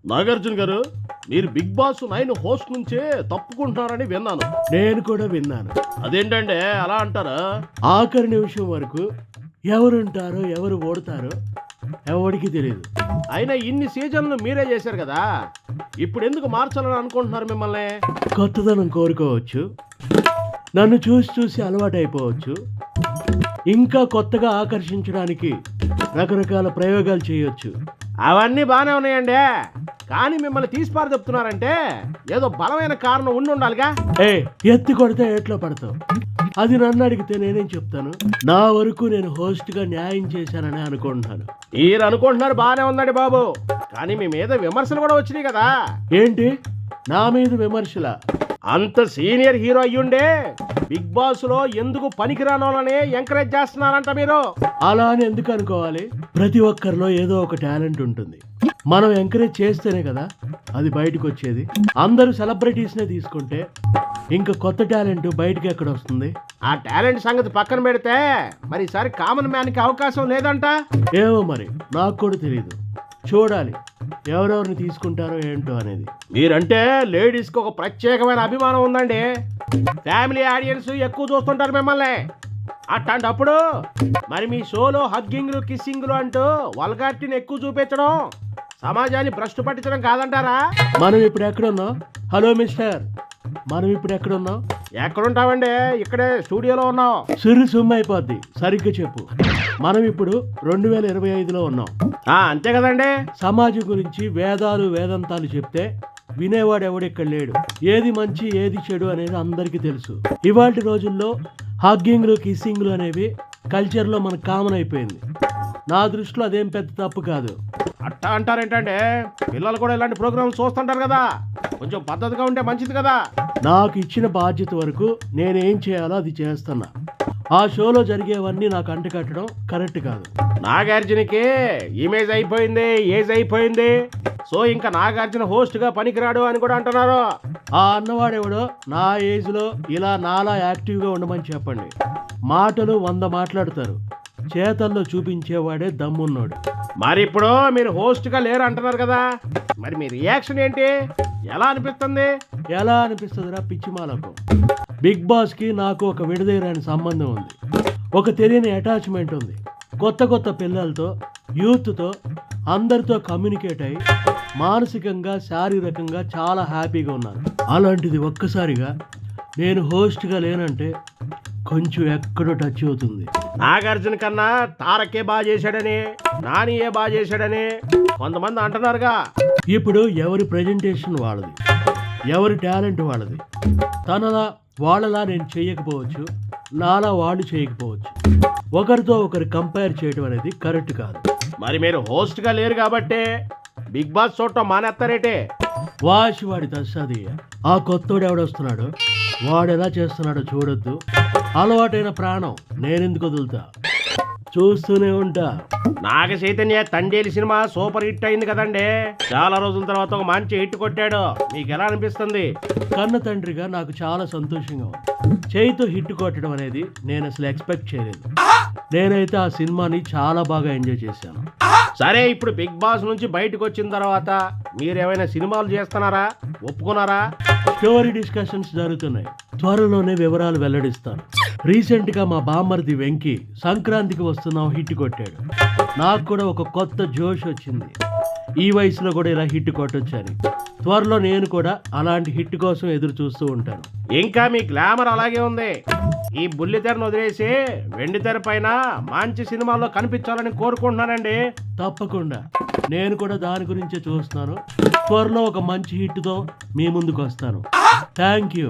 నాగార్జున గారు, మీరు big boss 9 host నుంచే తప్పుకుంటున్నారని విన్నాను. నేను కూడా విన్నాను. అదేంటంటే అలా అంటారా? ఆఖరి నిమిషం వరకు ఎవరుంటారో ఎవరు ఓడతారో ఎవరికి తెలియదు. అయినా ఇన్ని సీజన్లు మీరే చేశారు కదా, ఇప్పుడు ఎందుకు మార్చాలని అనుకుంటున్నారు మిమ్మల్ని? కొత్తదనం కోరుకోవచ్చు, నన్ను చూసి చూసి అలవాటు అయిపోవచ్చు, ఇంకా కొత్తగా ఆకర్షించడానికి రకరకాల ప్రయోగాలు చేయొచ్చు. అవన్నీ బాగానే ఉన్నాయండి, కానీ మిమ్మల్ని తీసిపారు చెప్తున్నారంటే ఏదో బలమైన కారణం ఉండాలిగా. ఎత్తి కొడితే ఎట్లో పడతావు. అది నన్ను అడిగితే నేనేం చెప్తాను? నా వరకు నేను హోస్ట్గా న్యాయం చేశానని అనుకుంటున్నాను. మీరు అనుకుంటున్నారు బాగానే ఉందండి బాబు, కానీ మీ మీద విమర్శలు కూడా వచ్చినాయి కదా. ఏంటి నా మీద విమర్శల? అంత సీనియర్ హీరో అయ్యుండే బిగ్ బాస్ లో ఎందుకు పనికిరానోళ్ళని ఎంకరేజ్ చేస్తున్నారంట మీరు? అలా అని ఎందుకు అనుకోవాలి? ప్రతి ఒక్కరిలో ఏదో ఒక టాలెంట్ ఉంటుంది. మనం ఎంకరేజ్ చేస్తేనే కదా అది బయటకు వచ్చేది. అందరూ సెలబ్రిటీస్నే తీసుకుంటే ఇంకా కొత్త టాలెంట్ బయటకు ఎక్కడ వస్తుంది? ఆ టాలెంట్ సంగతి పక్కన పెడితే మరి ఈసారి కామన్ మ్యాన్ కి అవకాశం లేదంట. ఏమో మరి, నాకు కూడా తెలియదు. చూడాలి ఎవరెవరిని తీసుకుంటారో ఏంటో అనేది. మీరంటే లేడీస్ కి ఒక ప్రత్యేకమైన అభిమానం ఉందండి. ఫ్యామిలీ ఆడియన్స్ ఎక్కువ చూస్తుంటారు మిమ్మల్ని. అట్లాంటప్పుడు మరి మీ షోలో హగ్గింగ్లు కిస్సింగ్లు అంటూ వల్గారిటీని ఎక్కువ చూపించడం సమాజాన్ని భ్రష్టు పట్టించడం కాదంటారా? మనం ఇప్పుడు ఎక్కడున్నాం? హలో మిస్టర్, మనం ఇప్పుడు ఎక్కడున్నాం? ఎక్కడుంటామండి, ఇక్కడే స్టూడియోలో ఉన్నాం. సిరి సుమ్మ అయిపోద్ది, సరిగ్గా చెప్పు. మనం ఇప్పుడు 2025లో ఉన్నాం. అంతే కదండి. సమాజం గురించి వేదాలు వేదాంతాలు చెప్తే వినేవాడు ఎవడెక్కడ లేడు. ఏది మంచి ఏది చెడు అనేది అందరికీ తెలుసు. ఇవాళ రోజుల్లో హగ్గింగ్లు కిస్సింగ్లు అనేవి కల్చర్లో మనకు కామన్ అయిపోయింది. నా దృష్టిలో అదేం పెద్ద తప్పు కాదు. అట్టా అంటారేంటంటే, పిల్లలు కూడా ఇలాంటి ప్రోగ్రామ్స్ చూస్తుంటారు కదా, కొంచెం పద్ధతిగా ఉంటే మంచిది కదా. నాకు ఇచ్చిన బాధ్యత వరకు నేనేం చేయాలో అది చేస్తున్నా. ఆ షోలో జరిగేవన్నీ నాకు అంటకట్టడం కరెక్ట్ కాదు. నాగార్జునకి ఇమేజ్ అయిపోయింది, ఏజ్ అయిపోయింది, సో ఇంకా నాగార్జున హోస్ట్ గా పనికిరాడు అని కూడా అంటున్నారు. ఆ అన్నవాడెవడో నా ఏజ్లో ఇలా నాలా యాక్టివ్గా ఉండమని చెప్పండి. మాటలు 100 మాట్లాడతారు, చేతల్లో చూపించేవాడే దమ్మున్నాడు. మరి ఇప్పుడు మీరు హోస్ట్ గా లేరు అంటున్నారు కదా, మరి మీ రియాక్షన్ ఏంటి? ఎలా అనిపిస్తుంది? ఎలా అనిపిస్తుందిరా పిచ్చిమాలకు? బిగ్ బాస్కి నాకు ఒక విడదీయరాని సంబంధం ఉంది. ఒక తెలియని అటాచ్మెంట్ ఉంది. కొత్త కొత్త పిల్లలతో, యూత్తో, అందరితో కమ్యూనికేట్ అయ్యి మానసికంగా శారీరకంగా చాలా హ్యాపీగా ఉన్నాను. అలాంటిది ఒక్కసారిగా నేను హోస్ట్గా లేనంటే కొంచెం ఎక్కడో టచ్ అవుతుంది. నాగార్జున కన్నా తారకే బాగా చేశాడని, నానియే బాగా చేశాడని కొంతమంది అంటున్నారుగా. ఇప్పుడు ఎవరి ప్రజెంటేషన్ వాళ్ళది, ఎవరి టాలెంట్ వాళ్ళది. తనలా వాళ్ళలా నేను చేయకపోవచ్చు, నాలా వాళ్ళు చేయకపోవచ్చు. ఒకరితో ఒకరు కంపేర్ చేయడం అనేది కరెక్ట్ కాదు. మరి మీరు హోస్ట్ గా లేరు కాబట్టి బిగ్ బాస్ చూడటం మానేస్తారేటే? వాడి తస్సాదయ్య. ఆ కొత్తోడు ఎవడొస్తున్నాడు, వాడు ఎలా చేస్తున్నాడో చూడొద్దు. అలవాటైన ప్రాణం నేనెందుకు వదులుతా? చూస్తూనే ఉంటా. Naga Chaitanya తండేలి cinema super hit అయింది కదండి, చాలా రోజుల తర్వాత ఒక మంచి హిట్ కొట్టాడు. మీకు ఎలా అనిపిస్తుంది? కన్న తండ్రిగా నాకు చాలా సంతోషంగా ఉంది. చేయితో హిట్ కొట్టడం అనేది నేను అసలు ఎక్స్పెక్ట్ చేయలేదు. నేనైతే ఆ సినిమాని చాలా బాగా ఎంజాయ్ చేశాను. సరే, ఇప్పుడు బిగ్ బాస్ నుంచి బయటకు వచ్చిన తర్వాత మీరేమైనా సినిమాలు చేస్తున్నారా? ఒప్పుకున్నారా? స్టోరీ డిస్కషన్స్ జరుగుతున్నాయి. త్వరలోనే వివరాలు వెల్లడిస్తాను. రీసెంట్ గా మా బామ్మర్ది వెంకీ సంక్రాంతికి వస్తున్నాం హిట్ కొట్టాడు. నాకు కూడా ఒక కొత్త జోష్ వచ్చింది. ఈ వయసులో కూడా ఇలా హిట్ కొట్టొచ్చని. త్వరలో నేను కూడా అలాంటి హిట్ కోసం ఎదురు చూస్తూ ఉంటాను. ఇంకా మీ గ్లామర్ అలాగే ఉంది. ఈ బుల్లి తెరను వదిలేసి వెండి తెర పైన మంచి సినిమాల్లో కనిపించాలని కోరుకుంటున్నానండి. తప్పకుండా, నేను కూడా దాని గురించే చూస్తున్నాను. త్వరలో ఒక మంచి హిట్తో మీ ముందుకు వస్తాను. Thank you.